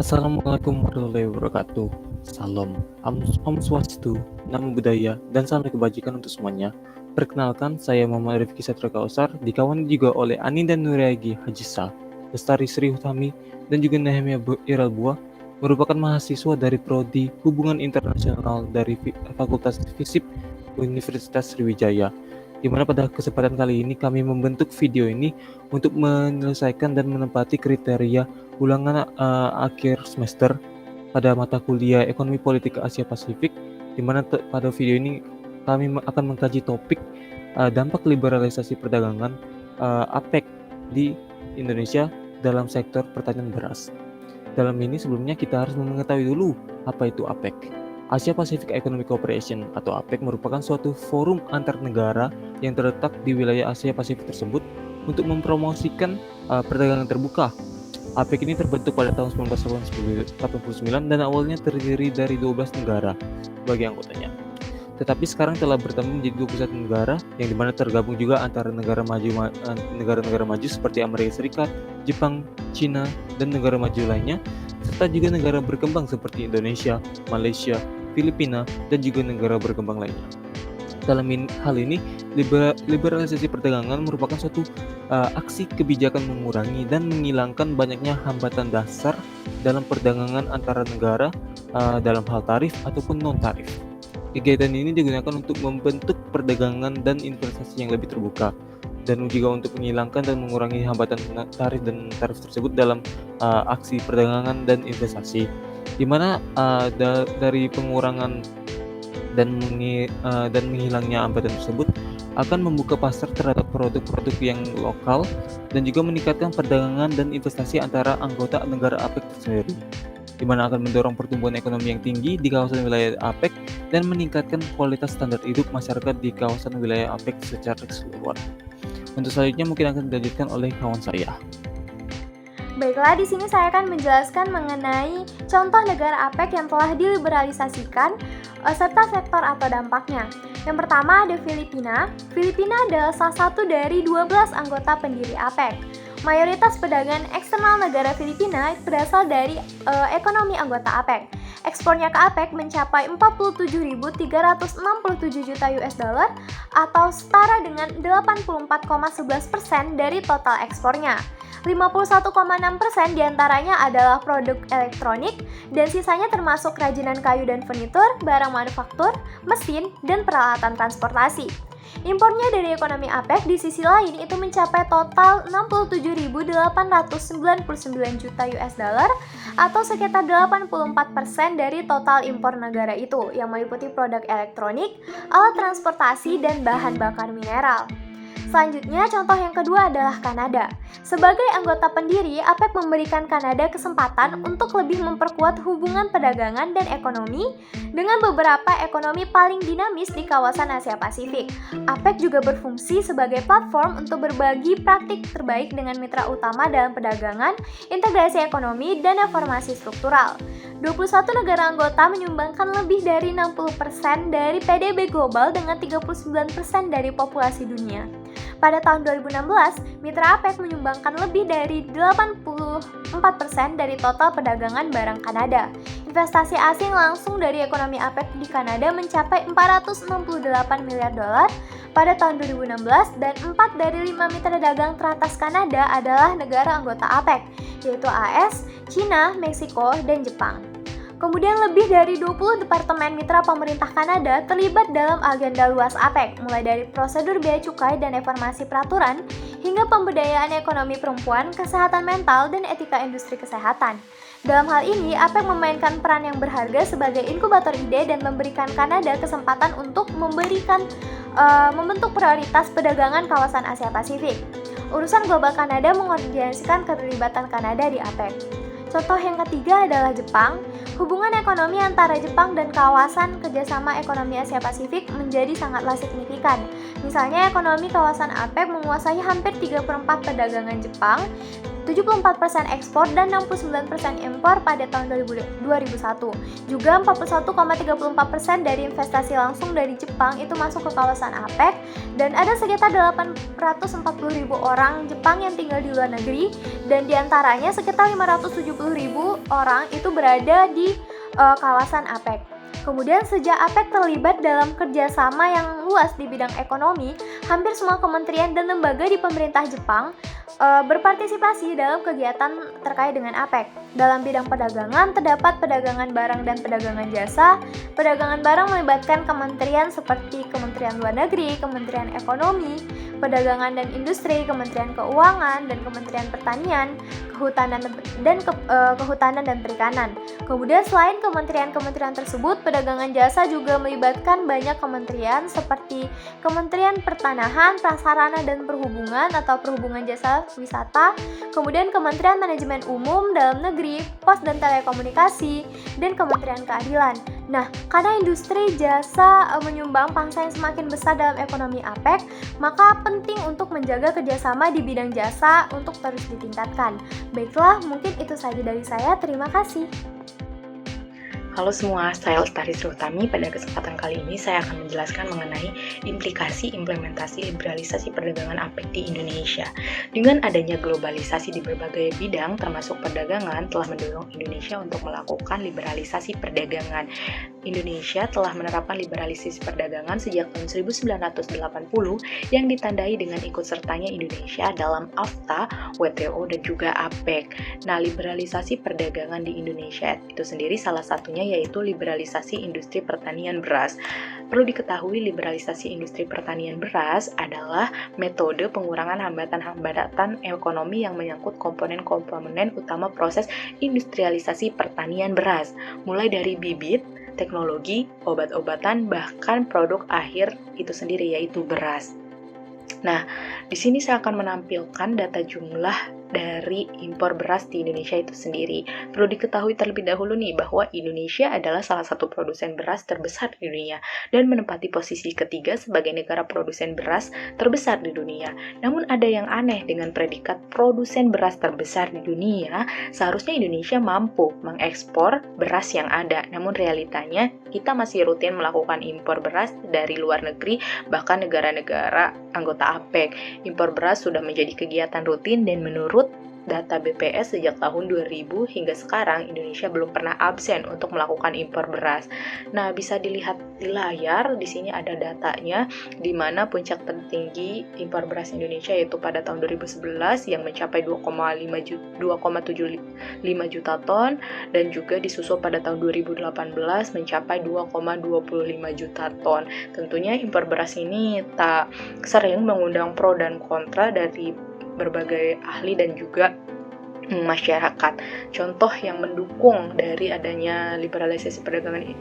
Assalamualaikum warahmatullahi wabarakatuh. Salam, Om Swastiastu, Namo Buddhaya, dan salam kebajikan untuk semuanya. Perkenalkan, saya Muhammad Rifki Satria Kausar, dikawani juga oleh Ani dan Nuriagi Hajisa, Lestari Sri Utami, dan juga Nehemia Iralbua, merupakan mahasiswa dari Prodi Hubungan Internasional dari Fakultas Fisip Universitas Sriwijaya. Di mana pada kesempatan kali ini kami membentuk video ini untuk menyelesaikan dan menempati kriteria ulangan akhir semester pada mata kuliah Ekonomi Politik Asia Pasifik, di mana pada video ini kami akan mengkaji topik dampak liberalisasi perdagangan APEC di Indonesia dalam sektor pertanian beras. Dalam ini sebelumnya kita harus mengetahui dulu apa itu APEC. Asia Pacific Economic Cooperation atau APEC merupakan suatu forum antar negara yang terletak di wilayah Asia Pasifik tersebut untuk mempromosikan perdagangan terbuka. APEC ini terbentuk pada tahun 1989 dan awalnya terdiri dari 12 negara sebagai anggotanya. Tetapi sekarang telah bertambah menjadi 21 negara yang dimana tergabung juga antara negara-negara maju seperti Amerika Serikat, Jepang, Cina, dan negara maju lainnya, serta juga negara berkembang seperti Indonesia, Malaysia, Filipina, dan juga negara berkembang lainnya. Dalam hal ini, liberalisasi perdagangan merupakan suatu aksi kebijakan mengurangi dan menghilangkan banyaknya hambatan dasar dalam perdagangan antara negara dalam hal tarif ataupun non-tarif. Kegiatan ini digunakan untuk membentuk perdagangan dan investasi yang lebih terbuka, dan juga untuk menghilangkan dan mengurangi hambatan tarif dan tarif tersebut dalam aksi perdagangan dan investasi, di mana dari pengurangan dan menghilangnya hambatan tersebut akan membuka pasar terhadap produk-produk yang lokal dan juga meningkatkan perdagangan dan investasi antara anggota negara APEC tersendiri, di mana akan mendorong pertumbuhan ekonomi yang tinggi di kawasan wilayah APEC dan meningkatkan kualitas standar hidup masyarakat di kawasan wilayah APEC secara keseluruhan. Untuk selanjutnya mungkin akan dilanjutkan oleh kawan saya. Baiklah, di sini saya akan menjelaskan mengenai contoh negara APEC yang telah diliberalisasikan serta sektor atau dampaknya. Yang pertama ada Filipina. Filipina adalah salah satu dari 12 anggota pendiri APEC. Mayoritas perdagangan eksternal negara Filipina berasal dari ekonomi anggota APEC. Ekspornya ke APEC mencapai 47.367 juta US dollar atau setara dengan 84,11% dari total ekspornya. 51,6% diantaranya adalah produk elektronik dan sisanya termasuk kerajinan kayu dan furnitur, barang manufaktur, mesin, dan peralatan transportasi. Impornya dari ekonomi APEC di sisi lain itu mencapai total 67.899 juta US dollar atau sekitar 84% dari total impor negara itu yang meliputi produk elektronik, alat transportasi, dan bahan bakar mineral. Selanjutnya, contoh yang kedua adalah Kanada. Sebagai anggota pendiri, APEC memberikan Kanada kesempatan untuk lebih memperkuat hubungan perdagangan dan ekonomi dengan beberapa ekonomi paling dinamis di kawasan Asia Pasifik. APEC juga berfungsi sebagai platform untuk berbagi praktik terbaik dengan mitra utama dalam perdagangan, integrasi ekonomi, dan reformasi struktural. 21 negara anggota menyumbangkan lebih dari 60% dari PDB global dengan 39% dari populasi dunia. Pada tahun 2016, mitra APEC menyumbangkan lebih dari 84% dari total perdagangan barang Kanada. Investasi asing langsung dari ekonomi APEC di Kanada mencapai 468 miliar dolar pada tahun 2016 dan 4 dari 5 mitra dagang teratas Kanada adalah negara anggota APEC, yaitu AS, China, Meksiko, dan Jepang. Kemudian lebih dari 20 departemen mitra pemerintah Kanada terlibat dalam agenda luas APEC, mulai dari prosedur bea cukai dan reformasi peraturan, hingga pemberdayaan ekonomi perempuan, kesehatan mental, dan etika industri kesehatan. Dalam hal ini, APEC memainkan peran yang berharga sebagai inkubator ide dan memberikan Kanada kesempatan untuk membentuk prioritas perdagangan kawasan Asia Pasifik. Urusan Global Kanada mengkoordinasikan keterlibatan Kanada di APEC. Contoh yang ketiga adalah Jepang. Hubungan ekonomi antara Jepang dan kawasan kerjasama ekonomi Asia Pasifik menjadi sangatlah signifikan. Misalnya, ekonomi kawasan APEC menguasai hampir 3/4 perdagangan Jepang 74% ekspor dan 69% impor pada tahun 2001. Juga 41,34% dari investasi langsung dari Jepang itu masuk ke kawasan APEC, dan ada sekitar 840.000 orang Jepang yang tinggal di luar negeri, dan diantaranya sekitar 570.000 orang itu berada di kawasan APEC. Kemudian sejak APEC terlibat dalam kerjasama yang luas di bidang ekonomi, hampir semua kementerian dan lembaga di pemerintah Jepang berpartisipasi dalam kegiatan terkait dengan APEC. Dalam bidang perdagangan, terdapat perdagangan barang dan perdagangan jasa. Perdagangan barang melibatkan kementerian seperti Kementerian Luar Negeri, Kementerian Ekonomi, Perdagangan dan Industri, Kementerian Keuangan, dan Kementerian Pertanian, Kehutanan dan Perikanan. Kemudian selain kementerian-kementerian tersebut, perdagangan jasa juga melibatkan banyak kementerian seperti Kementerian Pertanahan, Prasarana dan Perhubungan atau Perhubungan Jasa Wisata, kemudian Kementerian Manajemen Umum, Dalam Negeri, Pos dan Telekomunikasi, dan Kementerian Keadilan. Nah, karena industri jasa menyumbang pangsa yang semakin besar dalam ekonomi APEC, maka penting untuk menjaga kerjasama di bidang jasa untuk terus ditingkatkan. Baiklah, mungkin itu saja dari saya. Terima kasih. Halo semua, saya Lestari Sriutami. Pada kesempatan kali ini saya akan menjelaskan mengenai implikasi implementasi liberalisasi perdagangan APEC di Indonesia. Dengan adanya globalisasi di berbagai bidang termasuk perdagangan telah mendorong Indonesia untuk melakukan liberalisasi perdagangan. Indonesia telah menerapkan liberalisasi perdagangan sejak tahun 1980 yang ditandai dengan ikut sertanya Indonesia dalam AFTA, WTO, dan juga APEC. Nah, liberalisasi perdagangan di Indonesia itu sendiri salah satunya yaitu liberalisasi industri pertanian beras. Perlu diketahui liberalisasi industri pertanian beras adalah metode pengurangan hambatan-hambatan ekonomi yang menyangkut komponen-komponen utama proses industrialisasi pertanian beras, mulai dari bibit, teknologi, obat-obatan, bahkan produk akhir itu sendiri yaitu beras. Nah, di sini saya akan menampilkan data jumlah dari impor beras di Indonesia itu sendiri. Perlu diketahui terlebih dahulu nih bahwa Indonesia adalah salah satu produsen beras terbesar di dunia dan menempati posisi ketiga sebagai negara produsen beras terbesar di dunia. Namun ada yang aneh dengan predikat produsen beras terbesar di dunia, seharusnya Indonesia mampu mengekspor beras yang ada. Namun realitanya kita masih rutin melakukan impor beras dari luar negeri, bahkan negara-negara anggota APEC. Impor beras sudah menjadi kegiatan rutin dan menurut data BPS sejak tahun 2000 hingga sekarang Indonesia belum pernah absen untuk melakukan impor beras. Nah, bisa dilihat di layar, di sini ada datanya di mana puncak tertinggi impor beras Indonesia yaitu pada tahun 2011 yang mencapai 2,75 juta ton dan juga disusul pada tahun 2018 mencapai 2,25 juta ton. Tentunya impor beras ini tak sering mengundang pro dan kontra dari berbagai ahli dan juga masyarakat. Contoh yang mendukung dari adanya liberalisasi perdagangan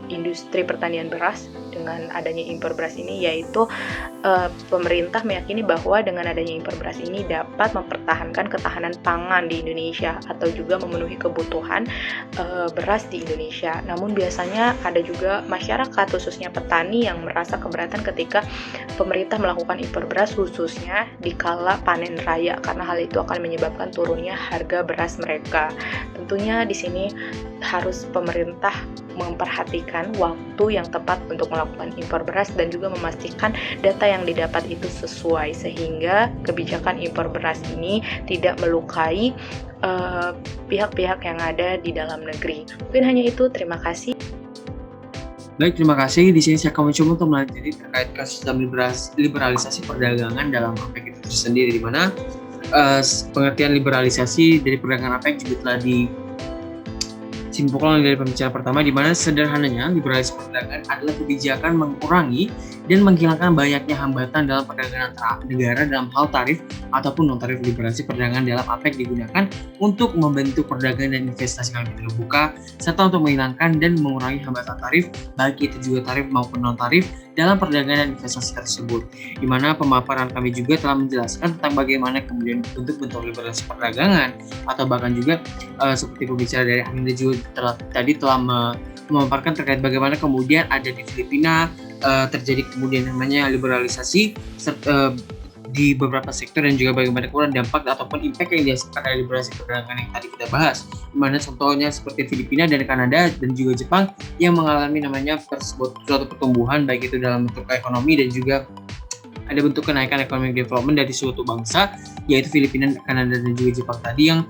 industri pertanian beras dengan adanya impor beras ini yaitu pemerintah meyakini bahwa dengan adanya impor beras ini dapat mempertahankan ketahanan pangan di Indonesia atau juga memenuhi kebutuhan beras di Indonesia. Namun biasanya ada juga masyarakat khususnya petani yang merasa keberatan ketika pemerintah melakukan impor beras khususnya di kala panen raya karena hal itu akan menyebabkan turunnya harga beras mereka. Tentunya di sini harus pemerintah memperhatikan waktu yang tepat untuk melakukan impor beras dan juga memastikan data yang didapat itu sesuai sehingga kebijakan impor beras ini tidak melukai pihak-pihak yang ada di dalam negeri. Mungkin hanya itu, terima kasih. Baik, terima kasih. Di sini saya akan mencoba untuk melanjutkan terkait kasus liberalisasi perdagangan dalam APEC itu sendiri, di mana pengertian liberalisasi dari perdagangan APEC juga telah disimpulkan dari pembicaraan pertama, di mana sederhananya liberalisasi perdagangan adalah kebijakan mengurangi dan menghilangkan banyaknya hambatan dalam perdagangan antara negara dalam hal tarif ataupun non-tarif. Liberalisasi perdagangan dalam APEC digunakan untuk membentuk perdagangan dan investasi yang lebih terbuka serta untuk menghilangkan dan mengurangi hambatan tarif, baik itu juga tarif maupun non-tarif dalam perdagangan dan investasi tersebut. Di mana pemaparan kami juga telah menjelaskan tentang bagaimana kemudian bentuk-bentuk liberalisasi perdagangan atau bahkan juga seperti pembicara dari Aminda juga tadi telah memaparkan terkait bagaimana kemudian ada di Filipina terjadi kemudian namanya liberalisasi di beberapa sektor dan juga bagaimana kemudian dampak ataupun impact yang dirasakan dari liberalisasi perdagangan yang tadi kita bahas. Dimana contohnya seperti Filipina dan Kanada dan juga Jepang yang mengalami namanya suatu pertumbuhan baik itu dalam bentuk ekonomi dan juga ada bentuk kenaikan economic development dari suatu bangsa, yaitu Filipina, Kanada dan juga Jepang tadi yang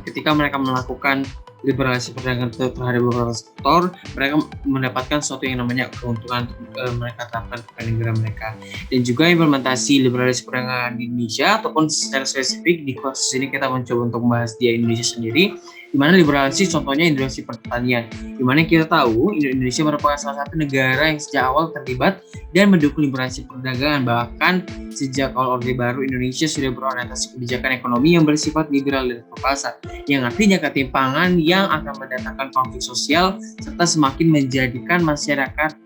ketika mereka melakukan liberalisasi perdagangan terhadap beberapa sektor, mereka mendapatkan sesuatu yang namanya keuntungan untuk mereka terapkan ke negara mereka. Dan juga implementasi liberalisasi perdagangan di Indonesia, ataupun secara spesifik di kasus ini kita mencoba untuk membahas di Indonesia sendiri, di mana liberalisasi contohnya industri pertanian, di mana kita tahu Indonesia merupakan salah satu negara yang sejak awal terlibat dan mendukung liberalisasi perdagangan. Bahkan sejak awal Orde Baru, Indonesia sudah berorientasi kebijakan ekonomi yang bersifat liberal dan berpasar, yang artinya ketimpangan yang akan mendatangkan konflik sosial serta semakin menjadikan masyarakat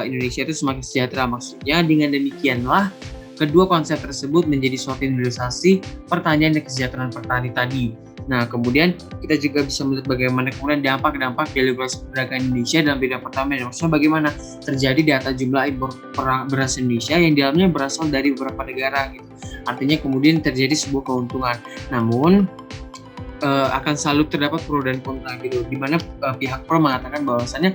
Indonesia itu semakin sejahtera. Maksudnya dengan demikianlah kedua konsep tersebut menjadi suatu hilirisasi pertanian dan kesejahteraan petani tadi. Nah, kemudian kita juga bisa melihat bagaimana kemudian dampak-dampak dari liberalisasi perdagangan Indonesia dalam bidang pertanian. Maksudnya bagaimana terjadi data jumlah impor beras Indonesia yang di dalamnya berasal dari beberapa negara gitu. Artinya kemudian terjadi sebuah keuntungan. Namun akan selalu terdapat pro dan kontra gitu. Di mana pihak pro mengatakan bahwasannya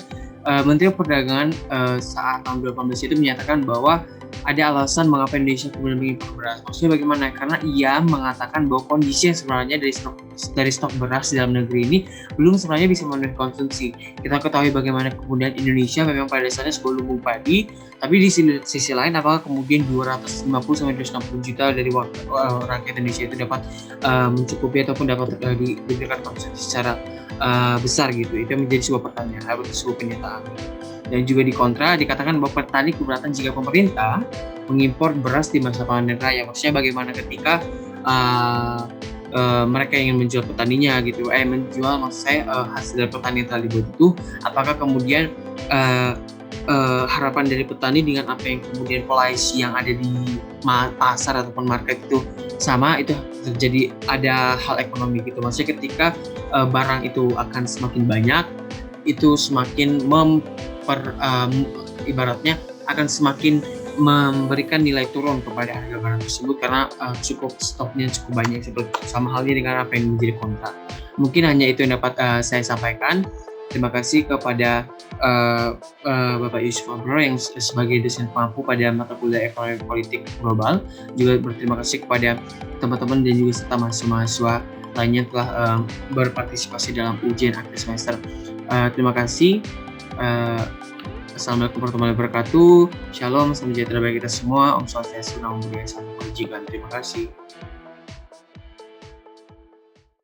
Menteri Perdagangan saat tahun 2018 itu menyatakan bahwa ada alasan mengapa Indonesia kemudian mengimpor beras. Maksudnya bagaimana? Karena ia mengatakan bahwa kondisi yang sebenarnya dari stok beras di dalam negeri ini belum sebenarnya bisa memenuhi konsumsi. Kita ketahui bagaimana kemudian Indonesia memang pada dasarnya sebuah lumbung padi, tapi di sisi lain apakah kemudian 250-260 juta dari rakyat Indonesia itu dapat mencukupi ataupun dapat diberikan konsumsi secara besar gitu. Itu menjadi sebuah pertanyaan, atau sebuah pernyataan. Dan juga di kontra dikatakan bahwa petani keberatan jika pemerintah mengimpor beras di masa panen raya. Maksudnya bagaimana ketika mereka ingin menjual petaninya gitu, menjual maksud saya hasil dari petani yang telah dibuat itu, apakah kemudian harapan dari petani dengan apa yang kemudian price yang ada di pasar ataupun market itu sama, itu terjadi ada hal ekonomi gitu. Maksudnya ketika barang itu akan semakin banyak, itu semakin ibaratnya akan semakin memberikan nilai turun kepada harga barang tersebut karena cukup stoknya cukup banyak, seperti sama halnya dengan apa yang menjadi kontrak. Mungkin hanya itu yang dapat saya sampaikan. Terima kasih kepada Bapak Yusuf Abro yang sebagai dosen pemampu pada mata kuliah ekonomi politik global. Juga berterima kasih kepada teman-teman dan juga serta mahasiswa lainnya telah berpartisipasi dalam ujian akhir semester. Terima kasih. Assalamualaikum warahmatullahi wabarakatuh. Shalom, salam sejahtera bagi kita semua. Om Swastiastu, Namo Buddhaya, Salam Kebajikan. Terima kasih.